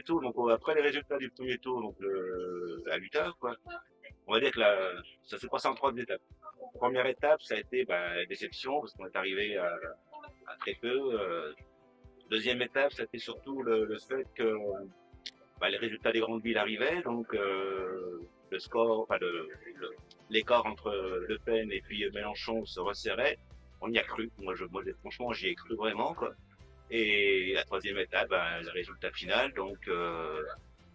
premier tour, donc après les résultats du premier tour, donc à 8 heures, quoi, on va dire que ça s'est passé en trois étapes. Première étape, ça a été déception, parce qu'on est arrivé à très peu. Deuxième étape, c'était surtout le fait que les résultats des grandes villes arrivaient, donc le score, l'écart entre Le Pen et puis Mélenchon se resserrait. On y a cru. Moi, franchement, j'y ai cru vraiment, quoi. Et la troisième étape, le résultat final, donc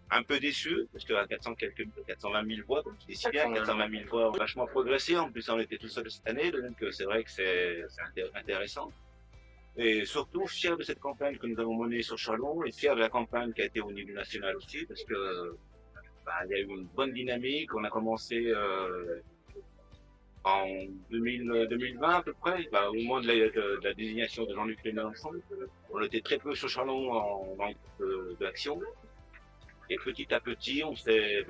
un peu déçu, parce qu'à 420 000 voix, comme tu dis si bien, 420 000 voix ont vachement progressé. En plus, on était tout seul cette année, donc c'est vrai que c'est intéressant. Et surtout fier de cette campagne que nous avons menée sur Chalon et fier de la campagne qui a été au niveau national aussi, parce que il y a eu une bonne dynamique. On a commencé en 2020 à peu près, au moment de la désignation de Jean-Luc Mélenchon. On était très peu sur Chalon en manque d'action. Et petit à petit, on s'est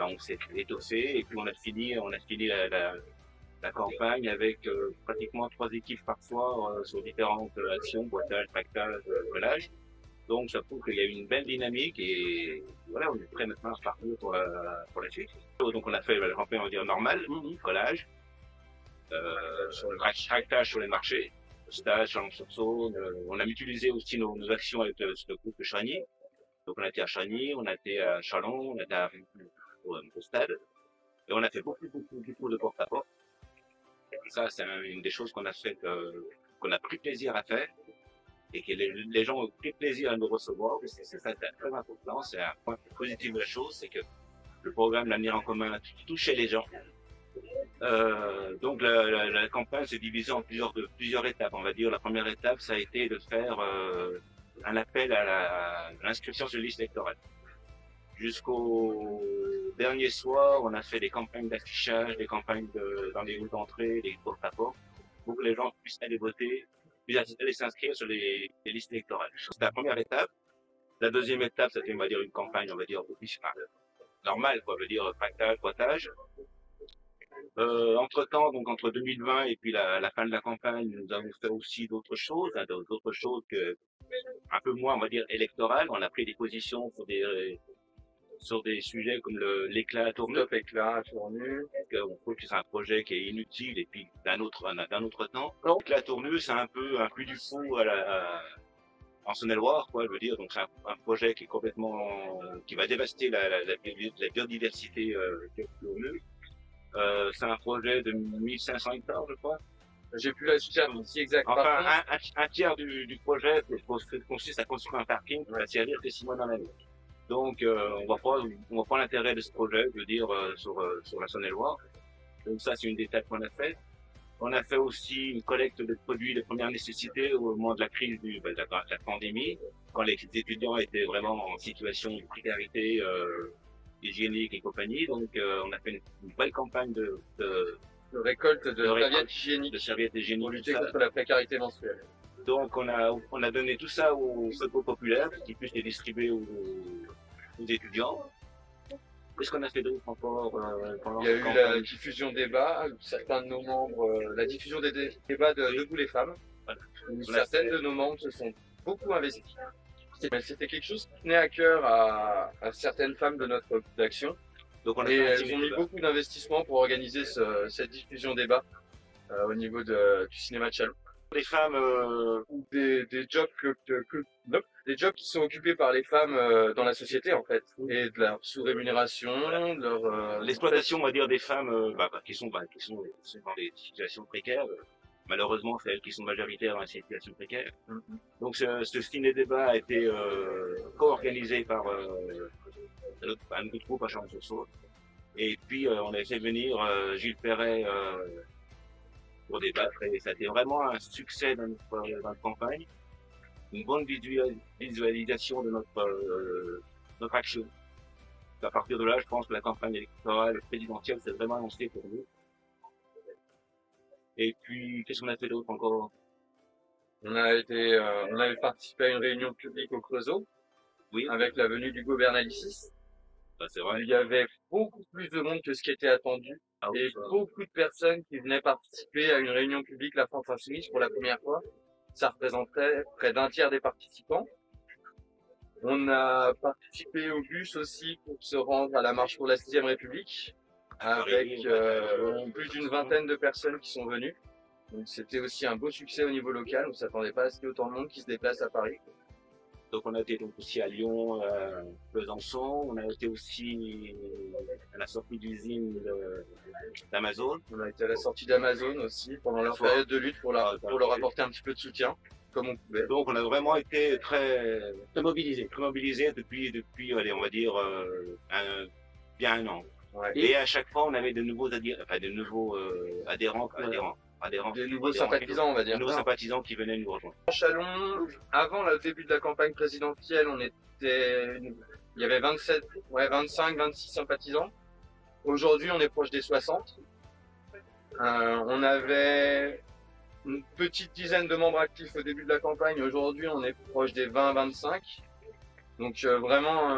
étoffé et puis on a fini la campagne avec pratiquement trois équipes parfois sur différentes actions, boitage, tractage, collage. Donc ça prouve qu'il y a eu une belle dynamique et voilà, on est prêt maintenant à partir pour la suite. Donc on a fait la campagne, on va dire, normale, collage, sur le tractage sur les marchés, stage, Chalon-sur-Saône. On a mutualisé aussi nos actions avec le groupe de Chagny. Donc on a été à Chagny, on a été à Chalon, on a été au stade. Et on a fait beaucoup de porte-à-porte. Et ça, c'est une des choses qu'on a fait, qu'on a pris plaisir à faire. Et que les gens ont pris plaisir à nous recevoir. C'est ça, c'est très important. C'est un point positif de la chose, c'est que le programme L'avenir en commun touchait les gens. Donc la campagne s'est divisée en plusieurs étapes. On va dire la première étape, ça a été de faire un appel à l'inscription sur les listes électorales. Jusqu'au dernier soir, on a fait des campagnes d'affichage, des campagnes dans les rues d'entrée, des porte-à-porte, pour que les gens puissent aller voter, puissent aller s'inscrire sur les listes électorales. C'était la première étape. La deuxième étape, c'était, on va dire, une campagne, on va dire, normale, quoi, on veut dire, tractage, poitage. Entre-temps, donc entre 2020 et puis la fin de la campagne, nous avons fait aussi d'autres choses, que un peu moins, on va dire, électorales. On a pris des positions sur des sujets comme l'éclat à tourner. Stop éclat à tourner. On trouve que c'est un projet qui est inutile et puis d'un autre temps. L'éclat à tourner, c'est un peu un puits du fou en Saône-et-Loire, quoi, je veux dire. Donc c'est un projet qui est complètement, qui va dévaster la biodiversité de Tourneux. C'est un projet de 1500 hectares, je crois. J'ai plus la superficie exacte. Enfin, un tiers du projet consiste à construire un parking qui va servir que 6 mois dans l'année. Donc, on voit pas l'intérêt de ce projet, je veux dire, sur la Saône-et-Loire. Donc ça, c'est une des étapes qu'on a fait. On a fait aussi une collecte de produits de première nécessité au moment de la crise de la pandémie, quand les étudiants étaient vraiment en situation de précarité hygiénique et compagnie. Donc, on a fait une belle campagne de récolte de serviettes hygiéniques pour lutter contre la précarité menstruelle. Donc, on a donné tout ça aux secours populaires pour qu'ils puissent les distribuer aux étudiants. Qu'est-ce qu'on a fait d'autre encore pendant Il y a eu la diffusion débat, certains de nos membres, la diffusion des débats de Debout les femmes. Voilà. Certaines de nos membres se sont beaucoup investis. C'était quelque chose qui tenait à cœur à certaines femmes de notre groupe d'action. Donc elles ont mis beaucoup d'investissement pour organiser cette diffusion débat au niveau du cinéma de Chalon. Les femmes des jobs des jobs qui sont occupés par les femmes dans la société en fait, et de leur sous-rémunération, de leur l'exploitation, on va dire, des femmes qui sont dans des situations précaires. Malheureusement, c'est elles qui sont majoritaires dans la situation précaire. Donc ce ciné-débat a été co-organisé par un autre groupe à Chalon-sur-Saône. Et puis on a fait venir Gilles Perret pour débattre et ça a été vraiment un succès dans notre campagne. Une bonne visualisation de notre action. À partir de là, je pense que la campagne électorale présidentielle s'est vraiment lancée pour nous. Et puis, qu'est-ce qu'on a fait d'autre encore? On avait participé à une réunion publique au Creusot, oui, avec la venue du Bernalicis. C'est vrai. Il y avait beaucoup plus de monde que ce qui était attendu. Et beaucoup de personnes qui venaient participer à une réunion publique La France Insoumise pour la première fois. Ça représentait près d'un tiers des participants. On a participé au bus aussi pour se rendre à la marche pour la 6ème République, avec plus d'une vingtaine de personnes qui sont venues. Donc c'était aussi un beau succès au niveau local, on ne s'attendait pas à ce qu'il y ait autant de monde qui se déplace à Paris. Donc on a été donc aussi à Lyon, Besançon, on a été aussi à la sortie d'usine d'Amazon. On a été à la sortie d'Amazon aussi pendant leur période de lutte pour leur apporter un petit peu de soutien, comme on pouvait. Donc on a vraiment été très mobilisés depuis allez, on va dire bien un an. Ouais. Et à chaque fois on avait de nouveaux adhérents, des nouveaux sympathisants, on va dire. Des nouveaux sympathisants qui venaient nous rejoindre. Chalon, avant le début de la campagne présidentielle, il y avait 25, 26 sympathisants. Aujourd'hui, on est proche des 60. On avait une petite dizaine de membres actifs au début de la campagne. Aujourd'hui, on est proche des 20, 25. Donc vraiment,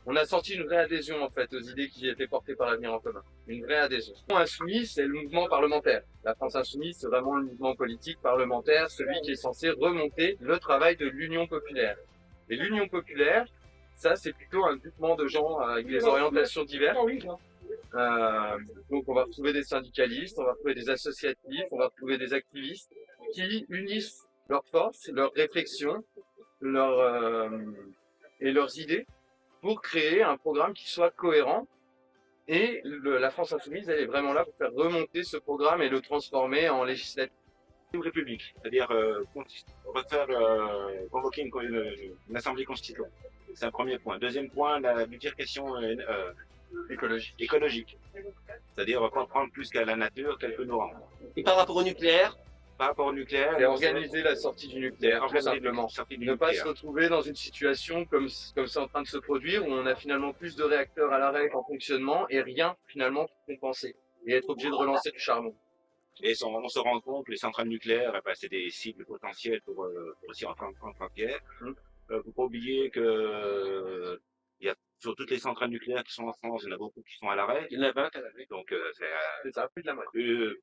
on a senti une vraie adhésion en fait aux idées qui étaient portées par l'Avenir en commun. Une vraie adhésion. Insoumis, c'est le mouvement parlementaire. La France insoumise, c'est vraiment le mouvement politique parlementaire, celui qui est censé remonter le travail de l'Union populaire. Et l'Union populaire, ça c'est plutôt un groupement de gens avec des orientations diverses. Donc on va retrouver des syndicalistes, on va retrouver des associatifs, on va retrouver des activistes qui unissent leurs forces, leurs réflexions, et leurs idées pour créer un programme qui soit cohérent. Et la France insoumise, elle est vraiment là pour faire remonter ce programme et le transformer en législative. Une république, c'est-à-dire convoquer une assemblée constituante. C'est un premier point. Deuxième point, la bifurcation écologique. C'est-à-dire comprendre plus qu'à la nature quelques normes. Et par rapport au nucléaire? Par rapport au nucléaire, c'est organiser la sortie du nucléaire, tout simplement. Ne pas se retrouver dans une situation comme c'est en train de se produire, où on a finalement plus de réacteurs à l'arrêt qu'en fonctionnement et rien finalement pour compenser. Et être obligé de relancer du charbon. Et on se rend compte que les centrales nucléaires, c'est des cibles potentielles pour aussi en frontière. Faut pas oublier que il y a sur toutes les centrales nucléaires qui sont en France, il y en a beaucoup qui sont à l'arrêt. Il y en a 20 à l'arrêt. Donc c'est ça, plus de la moitié.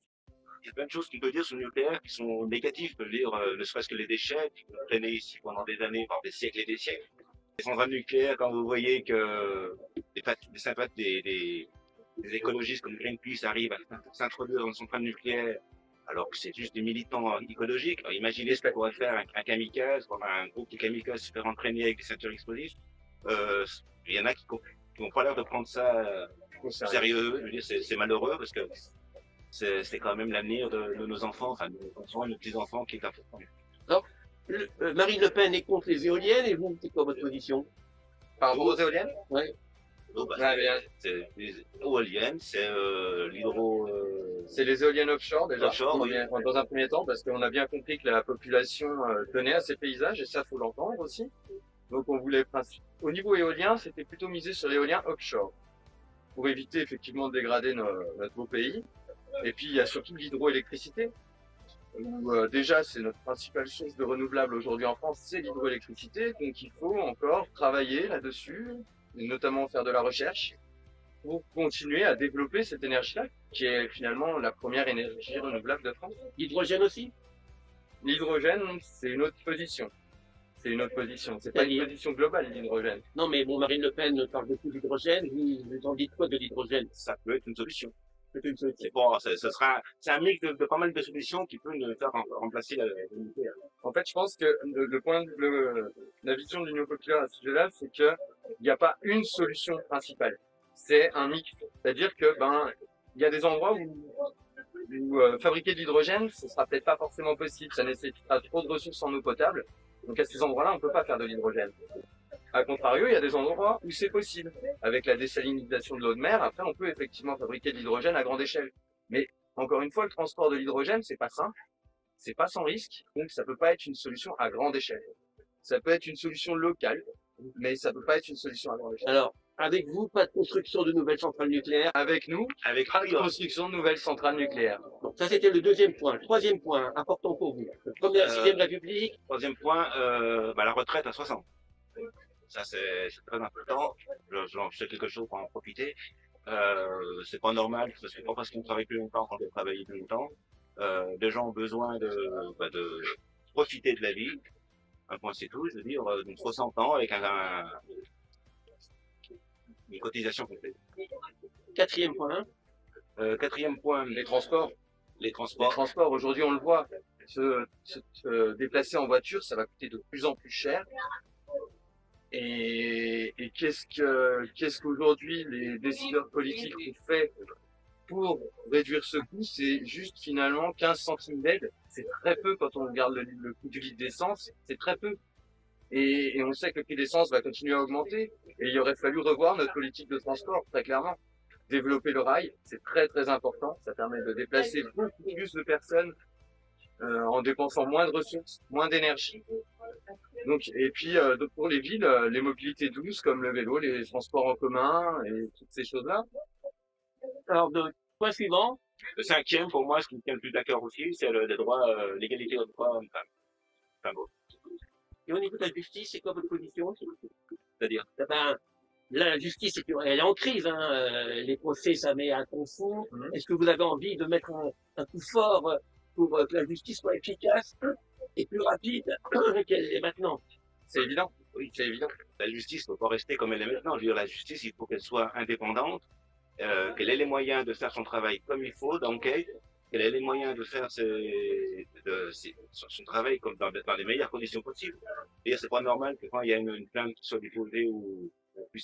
Il y a plein de choses qu'on peut dire sur le nucléaire qui sont négatives. On peut dire ne serait-ce que les déchets qui vont traîner ici pendant des années, voire des siècles et des siècles. Les centrales nucléaires, quand vous voyez que des écologistes comme Greenpeace arrivent à s'introduire dans une centrale nucléaire alors que c'est juste des militants écologiques. Alors, imaginez ce que pourrait faire un kamikaze, un groupe de kamikazes se faire entraîner avec des ceintures explosives. Il y en a qui n'ont pas l'air de prendre ça au sérieux. Je veux dire, c'est malheureux parce que c'est quand même l'avenir de nos enfants, enfin de nos enfants et nos petits-enfants qui est important. Alors, Marine Le Pen est contre les éoliennes et vous, c'est quoi votre position? Par rapport aux éoliennes? Oui. C'est les éoliennes, c'est l'hydro. C'est les éoliennes offshore déjà, oui. Dans un premier temps, parce qu'on a bien compris que la population tenait à ces paysages, et ça faut l'entendre aussi. Donc on voulait, au niveau éolien, c'était plutôt misé sur l'éolien offshore, pour éviter effectivement de dégrader notre beau pays. Et puis il y a surtout l'hydroélectricité, où déjà c'est notre principale source de renouvelable aujourd'hui en France, c'est l'hydroélectricité, donc il faut encore travailler là-dessus, notamment faire de la recherche, pour continuer à développer cette énergie-là, qui est finalement la première énergie renouvelable de France. L'hydrogène aussi? L'hydrogène, c'est une autre position. C'est une autre position. C'est pas une position globale, l'hydrogène. Non, mais bon, Marine Le Pen parle beaucoup d'hydrogène. Vous en dites quoi de l'hydrogène? Ça peut être une solution. C'est bon, c'est un mix de pas mal de solutions qui peut nous faire remplacer le nucléaire. En fait, je pense que la vision de l'Union populaire à ce sujet-là, c'est qu'il n'y a pas une solution principale. C'est un mix. C'est-à-dire que, il y a des endroits où fabriquer de l'hydrogène, ce sera peut-être pas forcément possible. Ça nécessitera trop de ressources en eau potable. Donc à ces endroits-là, on ne peut pas faire de l'hydrogène. A contrario, il y a des endroits où c'est possible. Avec la désalinisation de l'eau de mer, après, on peut effectivement fabriquer de l'hydrogène à grande échelle. Mais, encore une fois, le transport de l'hydrogène, c'est pas simple. C'est pas sans risque. Donc, ça peut pas être une solution à grande échelle. Ça peut être une solution locale, mais ça peut pas être une solution à grande échelle. Alors, avec vous, pas de construction de nouvelles centrales nucléaires? Avec nous, pas de construction de nouvelles centrales nucléaires. Donc, ça, c'était le deuxième point. Le troisième point, important pour vous. Le premier, la 6ème République. Troisième point, la retraite à 60. Ça, c'est très important. Je fais quelque chose pour en profiter. C'est pas normal, parce que pas parce qu'on travaille plus longtemps qu'on doit travailler plus longtemps. Les gens ont besoin de profiter de la vie. Un point c'est tout, je veux dire, donc 60 ans avec une cotisation complète. Quatrième point. Quatrième point, Les transports. les Les transports. transports, aujourd'hui, on le voit. Se déplacer en voiture, ça va coûter de plus en plus cher. Et qu'est-ce qu'aujourd'hui les décideurs politiques ont fait pour réduire ce coût? C'est juste finalement 15 centimes d'aide. C'est très peu quand on regarde le coût du litre d'essence. C'est très peu. Et on sait que le prix d'essence va continuer à augmenter. Et il aurait fallu revoir notre politique de transport, très clairement. Développer le rail, c'est très très important. Ça permet de déplacer beaucoup plus de personnes en dépensant moins de ressources, moins d'énergie. Donc, et puis pour les villes, les mobilités douces comme le vélo, les transports en commun et toutes ces choses-là. Alors, point suivant. Le cinquième, pour moi, ce qui me tient le plus d'accord aussi, c'est les droits, l'égalité aux droits hommes-femmes. Enfin bon, Et au niveau de la justice, c'est quoi votre position? c'est-à-dire, Ben, la justice, elle est en crise. Hein. Les procès, ça met un ton fou. Est-ce que vous avez envie de mettre un coup fort pour que la justice soit efficace et plus rapide qu'elle est maintenant? C'est évident. Oui, c'est évident. la justice ne peut pas rester comme elle est maintenant. Je veux dire, la justice, il faut qu'elle soit indépendante, qu'elle ait les moyens de faire son travail comme il faut, d'enquête, qu'elle ait les moyens de faire son travail comme dans les meilleures conditions possibles. Et c'est pas normal que quand il y a une plainte qui soit déposée ou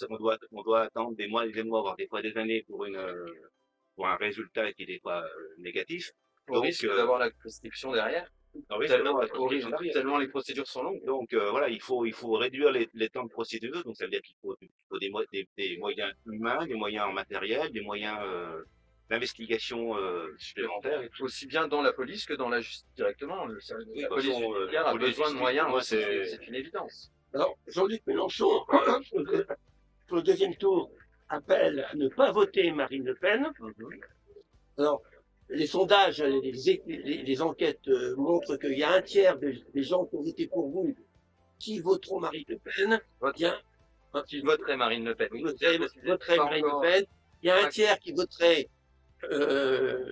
on doit attendre des mois, voire des fois des années pour un résultat qui n'est pas négatif. Au risque d'avoir la prescription derrière. Tellement les procédures sont longues. Donc voilà, il faut réduire les temps de procédure. Donc ça veut dire qu'il faut des moyens humains, des moyens en matériel, des moyens d'investigation supplémentaires. Aussi bien dans la police que dans la justice directement. La police judiciaire a besoin de moyens. Moi, c'est une évidence. Alors, Jean-Luc Mélenchon, pour le deuxième tour, appelle à ne pas voter Marine Le Pen. Alors, les sondages, les enquêtes montrent qu'il y a un tiers des gens qui ont voté pour vous qui voteront Marine Le Pen. Qui voterait Marine Le Pen. Voterait Marine Le Pen. Il y a un tiers qui voterait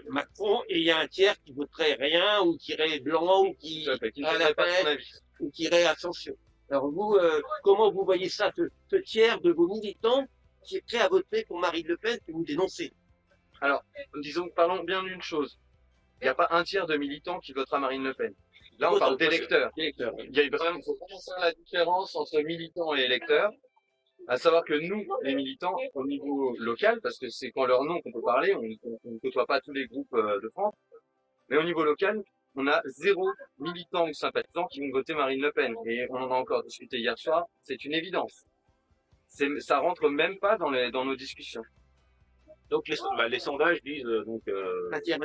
Macron et il y a un tiers qui voterait rien ou qui irait blanc ou qui irait La Pen ou qui irait abstention. Alors vous, comment vous voyez ça, ce tiers de vos militants qui est prêt à voter pour Marine Le Pen que vous dénoncez? Alors, parlons bien d'une chose. Il n'y a pas un tiers de militants qui votera Marine Le Pen. Là, on parle d'électeurs. Il y a vraiment, faut faire la différence entre militants et électeurs. À savoir que nous, les militants, au niveau local, parce que c'est quand leur nom qu'on peut parler, on ne côtoie pas tous les groupes de France, mais au niveau local, on a 0 militants ou sympathisants qui vont voter Marine Le Pen. Et on en a encore discuté hier soir, c'est une évidence. Ça rentre même pas dans nos discussions. Donc les sondages disent un tiers.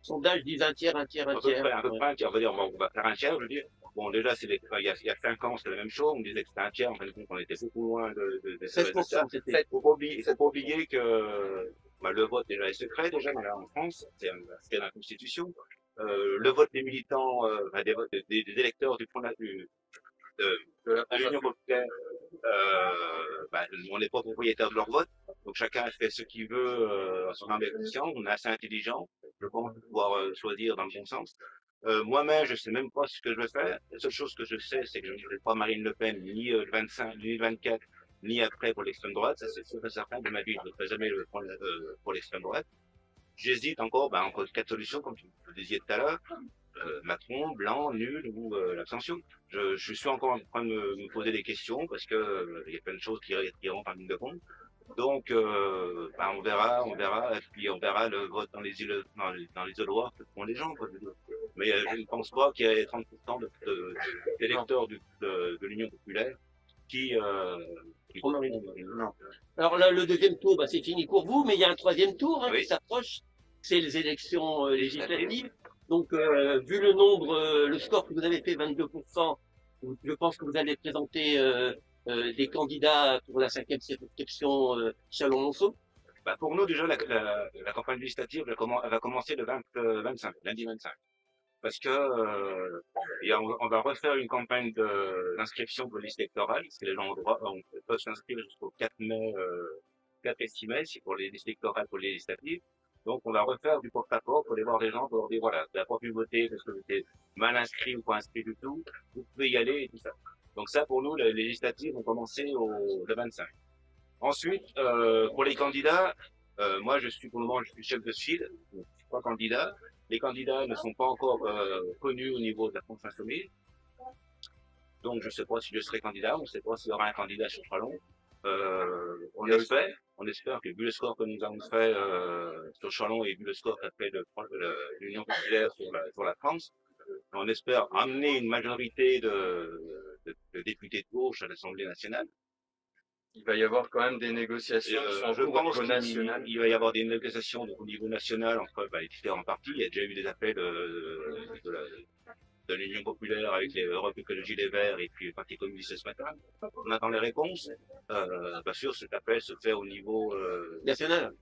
Sondages disent un tiers. À peu près un tiers. On va dire, on va faire un tiers, je veux dire. Bon, déjà, il y a 5 ans, c'était la même chose. On disait que c'était un tiers. En fin de compte, on était beaucoup loin de 16%. Il faut pas oublier que le vote déjà est secret, déjà, là, en France. C'est la Constitution. Le vote des militants, des électeurs du Front de l'Union populaire, on n'est pas propriétaire de leur vote. Donc chacun fait ce qu'il veut à son âme et conscience. On est assez intelligent, je pense, pour pouvoir choisir dans le bon sens. Moi-même, je sais même pas ce que je veux faire. La seule chose que je sais, c'est que je ne voterai pas Marine Le Pen ni le 25, ni le 24, ni après pour l'extrême droite. Ça, c'est sûr et certain. De ma vie, je ne voterai jamais pour l'extrême droite. J'hésite encore entre 4 solutions, comme tu le disiez tout à l'heure. Macron, blanc, nul ou l'abstention. Je suis encore en train de me poser des questions parce que il y a plein de choses qui rentrent en ligne de compte. Donc, on verra, et puis on verra le vote dans les isoloirs que font les gens. Quoi, mais je ne pense pas qu'il y ait 30% d'électeurs de l'Union populaire qui non. Alors là, le deuxième tour, c'est fini pour vous, mais il y a un troisième tour qui s'approche. C'est les élections législatives. Donc, vu le nombre, le score que vous avez fait, 22%, je pense que vous allez présenter des candidats pour la 5e circonscription Chalon-Monceau. Pour nous, déjà, la campagne législative elle va commencer le 25, lundi 25. Parce que on va refaire une campagne d'inscription pour les listes électorales, parce que les gens ont droit, on peut s'inscrire jusqu'au 4 mai, 4 et 6 mai, c'est pour les listes électorales pour les législatives. Donc, on va refaire du porte-à-porte pour aller voir des gens, pour leur dire, voilà, vous n'avez pas pu voter parce que vous êtes mal inscrit ou pas inscrit du tout, vous pouvez y aller et tout ça. Donc ça, pour nous, les législatives vont commencer le 25. Ensuite, pour les candidats, moi, pour le moment, je suis chef de file, donc je suis pas candidat. Les candidats ne sont pas encore connus au niveau de la France Insoumise. Donc, je ne sais pas si je serai candidat, on ne sait pas s'il y aura un candidat sur Chalon. On espère que vu le score que nous avons fait sur Chalon et vu le score qu'a fait l'Union populaire sur la France, on espère amener une majorité de députés de gauche à l'Assemblée nationale. Il va y avoir quand même des négociations je pense qu'il va y avoir des négociations au niveau national entre les différents partis. Il y a déjà eu des appels de l'Union populaire avec les Europe Écologie Les Verts et puis le Parti communiste ce matin. On attend les réponses. Bien sûr, cet appel se fait au niveau national.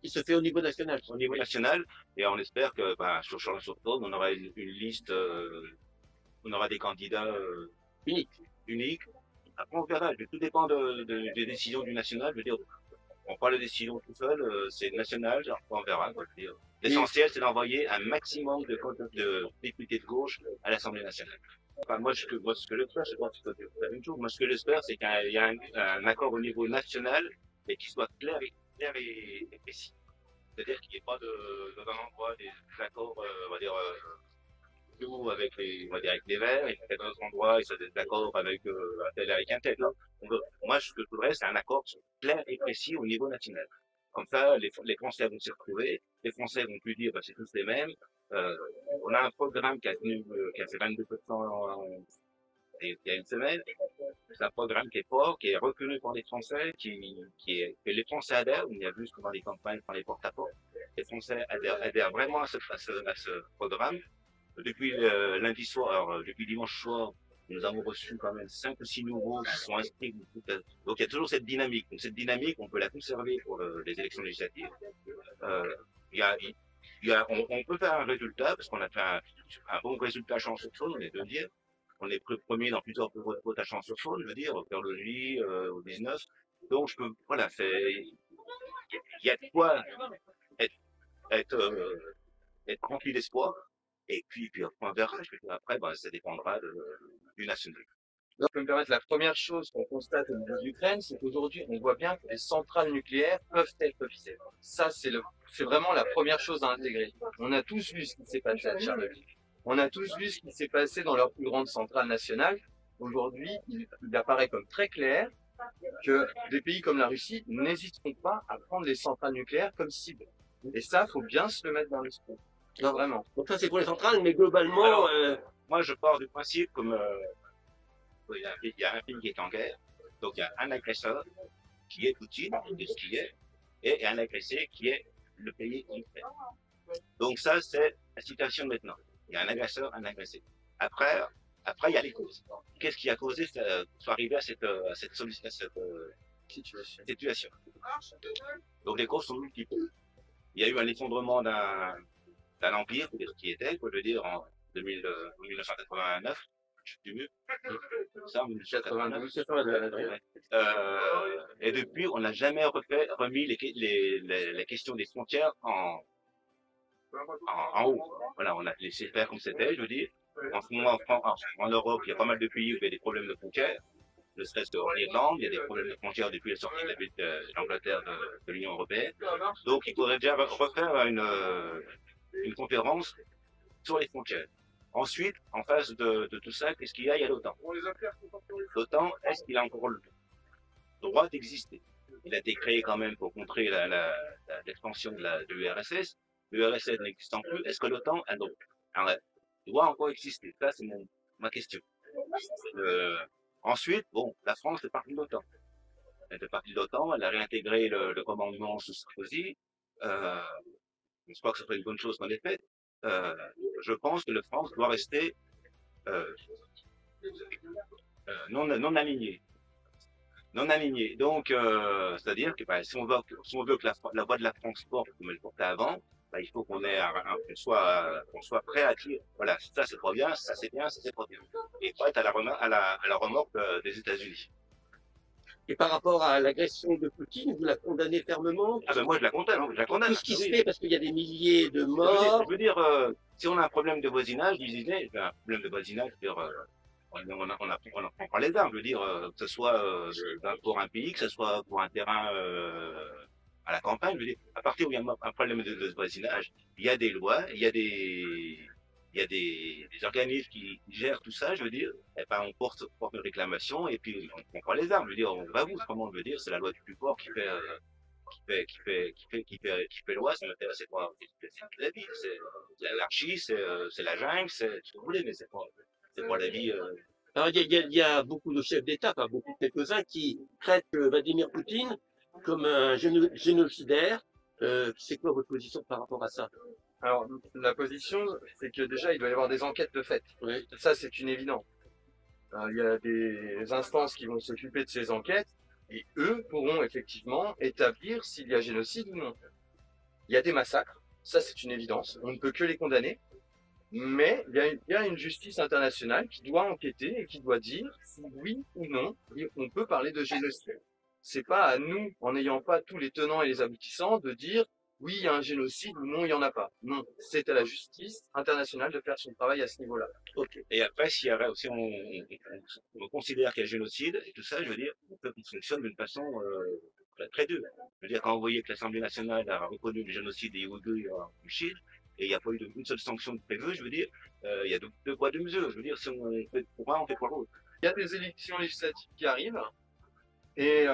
Il se fait au niveau national. Au niveau national, et on espère que sur Chalon-sur-Saône, on aura une liste, on aura des candidats uniques. Après, on verra. Tout dépend des décisions du national. Je veux dire, on prend les décisions tout seul, c'est national. On verra. L'essentiel, c'est d'envoyer un maximum de députés de gauche à l'Assemblée nationale. Enfin, moi, ce que j'espère, je pense que c'est la même chose. Moi, ce que j'espère, c'est qu'il y a un accord au niveau national, et qu'il soit clair et précis. C'est-à-dire qu'il n'y ait pas dans un endroit des accords, on va dire, avec les Verts, et dans d'autres endroits, ils sont d'accord avec un tel avec un tel. Moi, ce que je voudrais, c'est un accord clair et précis au niveau national. Comme ça, les Français vont s'y retrouver, les Français vont plus dire, c'est tous les mêmes. On a un programme qui a fait 22% il y a une semaine. C'est un programme qui est fort, qui est reconnu par les Français, que les Français adhèrent. On y a vu ce que dans les campagnes, par les porte-à-porte. Les Français adhèrent vraiment à ce programme. Depuis lundi soir, depuis dimanche soir, nous avons reçu quand même 5 ou 6 nouveaux qui sont inscrits. Donc il y a toujours cette dynamique. Donc cette dynamique, on peut la conserver pour les élections législatives. On peut faire un résultat, parce qu'on a fait un bon résultat à Chalon-sur-Saône, on est de dire. On est premier dans plusieurs votes à Chalon-sur-Saône, je veux dire, au Père-Logis, au 19. Donc il y a de quoi être rempli d'espoir. Et puis après, on verra. Après, ça dépendra du national. Donc, je peux me permettre, la première chose qu'on constate au niveau de l'Ukraine, c'est qu'aujourd'hui, on voit bien que les centrales nucléaires peuvent être visées. Ça, c'est vraiment la première chose à intégrer. On a tous vu ce qui s'est passé à Tchernobyl. On a tous vu ce qui s'est passé dans leur plus grande centrale nationale. Aujourd'hui, il apparaît comme très clair que des pays comme la Russie n'hésiteront pas à prendre les centrales nucléaires comme cible. Et ça, faut bien se le mettre dans l'esprit. Non, vraiment. Donc ça, c'est pour les centrales, mais globalement... Alors, moi, je pars du principe comme... il y a un pays qui est en guerre, donc il y a un agresseur qui est Poutine, de ce qui est, et un agressé qui est le pays ukrainien. Donc ça, c'est la situation maintenant. Il y a un agresseur, un agressé. Après, il y a les causes. Qu'est-ce qui a causé soit arrivé à cette situation? Donc les causes sont multiples. Il y a eu un effondrement d'un empire, qui était, je veux dire, en 1989, je suis mieux. Ça, en 1992. Et depuis, on n'a jamais remis les questions des frontières en haut. Voilà, on a laissé faire comme c'était, je veux dire. En ce moment, en Europe, il y a pas mal de pays où il y a des problèmes de frontières. Ne serait-ce qu'en Irlande, il y a des problèmes de frontières depuis la sortie de l'Angleterre de l'Union européenne. Donc, il faudrait déjà refaire une conférence sur les frontières. Ensuite, en face de tout ça, qu'est-ce qu'il y a? Il y a l'OTAN. L'OTAN, est-ce qu'il a encore le droit d'exister? Il a été créé quand même pour contrer l'expansion de l'URSS. L'URSS n'existant plus, est-ce que l'OTAN doit encore exister? Ça, c'est ma question. Ensuite, bon, la France fait partie de l'OTAN. Elle fait partie de l'OTAN, elle a réintégré le commandement sous Sarkozy. Je crois que ce serait une bonne chose qu'on ait faite. Je pense que la France doit rester non alignée. Non alignée. Donc, c'est-à-dire que si on veut que la voix de la France porte comme elle portait avant, il faut qu'on soit prêt à dire, voilà, ça c'est pas bien, ça c'est bien, ça c'est pas bien. Et pas être à la remorque des États-Unis. Et par rapport à l'agression de Poutine, vous la condamnez fermement? Ah ben moi je la condamne, je la condamne. Tout ce qui se Oui. fait, parce qu'il y a des milliers de morts. Je veux dire, si on a un problème de voisinage, je disais, un problème de voisinage, je veux dire, on prend les armes, je veux dire, que ce soit pour un pays, que ce soit pour un terrain à la campagne, je veux dire, à partir où il y a un problème de voisinage, il y a des lois, des organismes qui gèrent tout ça, je veux dire, eh ben, on porte une réclamation et puis on prend les armes, je veux dire, on va vous, comment je veux dire, c'est la loi du plus fort qui fait loi, ça m'intéresse, c'est pas la vie, c'est l'anarchie, c'est la jungle, c'est ce que vous voulez, mais c'est pas la vie. Alors, il y a beaucoup de chefs d'État, enfin beaucoup, quelques-uns, qui traitent Vladimir Poutine comme un génocidaire. C'est quoi votre position par rapport à ça? Alors, la position, c'est que déjà, il doit y avoir des enquêtes de fait. Oui. Ça, c'est une évidence. Il y a des instances qui vont s'occuper de ces enquêtes et eux pourront effectivement établir s'il y a génocide ou non. Il y a des massacres, ça c'est une évidence, on ne peut que les condamner, mais il y a une justice internationale qui doit enquêter et qui doit dire si oui ou non on peut parler de génocide. C'est pas à nous, en n'ayant pas tous les tenants et les aboutissants, de dire oui, il y a un génocide ou non, il n'y en a pas. Non, c'est à la justice internationale de faire son travail à ce niveau-là. Okay. Et après, si on considère qu'il y a génocide et tout ça, je veux dire, on fonctionne d'une façon très dure. Je veux dire, quand vous voyez que l'Assemblée nationale a reconnu le génocide des Ouïghours du Chine, et il n'y a pas eu une seule sanction de prévue, je veux dire, il y a deux poids, deux mesures. Je veux dire, si on fait pour un, on fait pour l'autre. Il y a des élections législatives qui arrivent, et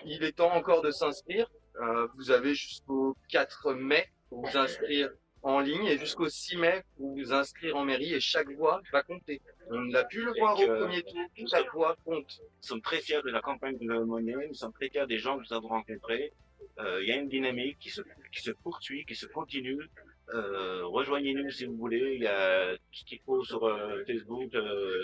il est temps encore de s'inscrire. Vous avez jusqu'au 4 mai pour vous inscrire en ligne et jusqu'au 6 mai pour vous inscrire en mairie et chaque voix va compter. On l'a pu le voir au premier tour, chaque voix compte. Nous sommes très fiers de la campagne de Monnier, nous sommes très fiers des gens que nous avons rencontrés. Il y a une dynamique qui se poursuit, qui se continue. Rejoignez-nous si vous voulez, il y a tout ce qu'il faut sur Facebook,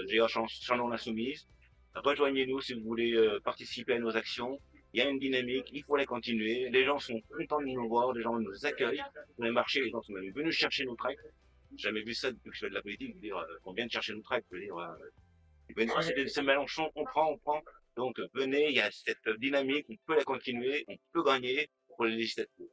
GA Chandon Insoumise. Rejoignez-nous si vous voulez participer à nos actions. Il y a une dynamique, il faut la continuer. Les gens sont contents de nous voir, les gens nous accueillent. Sur les marchés, les gens sont même venus chercher nos tracts. J'ai jamais vu ça depuis que je fais de la politique, je veux dire, qu'on vienne chercher nos tracts. Je veux dire, c'est Mélenchon, on prend. Donc venez, il y a cette dynamique, on peut la continuer, on peut gagner pour les législatives.